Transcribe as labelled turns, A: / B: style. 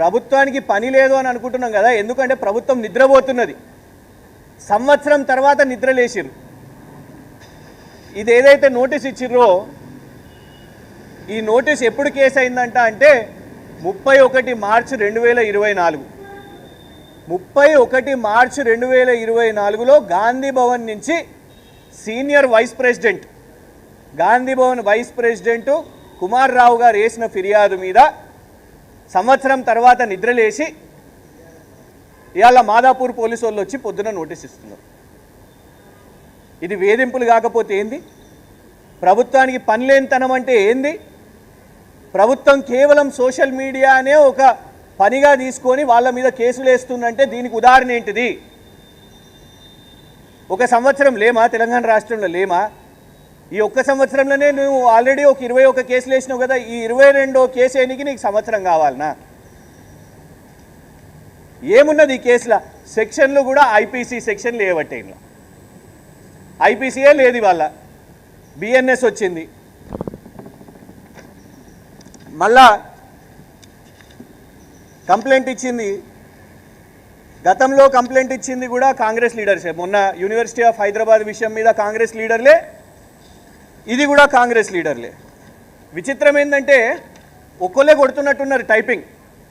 A: ప్రభుత్వానికి పని లేదు అని అనుకుంటున్నాం కదా, ఎందుకంటే ప్రభుత్వం నిద్రపోతున్నది. సంవత్సరం తర్వాత నిద్రలేసిర్రు. ఇది ఏదైతే నోటీస్ ఇచ్చిర్రో ఈ నోటీస్ ఎప్పుడు కేసు అయిందంట అంటే 31 మార్చి 2024. 31 మార్చి 2024లో గాంధీ భవన్ నుంచి senior vice president Gandhi Bhavan vice president Kumar Rao గారు వేసిన ఫిర్యాదు మీద సంవత్సరం తర్వాత నిద్రలేసి ఇవాళ మాదాపూర్ పోలీసు వాళ్ళు వచ్చి పొద్దున నోటీస్ ఇస్తున్నారు. ఇది వేధింపులు కాకపోతే ఏంది? ప్రభుత్వానికి పనిలేనితనం అంటే ఏంది? ప్రభుత్వం కేవలం సోషల్ మీడియానే ఒక పనిగా తీసుకొని వాళ్ళ మీద కేసులు వేస్తుందంటే దీనికి ఉదాహరణ ఏంటిది? ఒక సంవత్సరం లేమా తెలంగాణ రాష్ట్రంలో లేమా? ఈ ఒక్క సంవత్సరంలోనే నువ్వు ఆల్రెడీ ఒక 21 కేసులు వేసినావు కదా, ఈ 22వ కేసు వేయడానికి నీకు సంవత్సరం కావాలనా? ఏమున్నది ఈ కేసుల? సెక్షన్లు కూడా ఐపీసీ సెక్షన్లు ఏవట్టే, ఇంట్లో ఐపీసీయే లేదు. ఇవాళ బిఎన్ఎస్ వచ్చింది. మళ్ళా కంప్లైంట్ ఇచ్చింది, గతంలో కంప్లైంట్ ఇచ్చింది కూడా కాంగ్రెస్ లీడర్సే. మొన్న యూనివర్సిటీ ఆఫ్ హైదరాబాద్ విషయం మీద కాంగ్రెస్ లీడర్లే, ఇది కూడా కాంగ్రెస్ లీడర్లే. విచిత్రం ఏంటంటే ఒక్కళ్ళే కొడుతున్నట్టున్నారు టైపింగ్.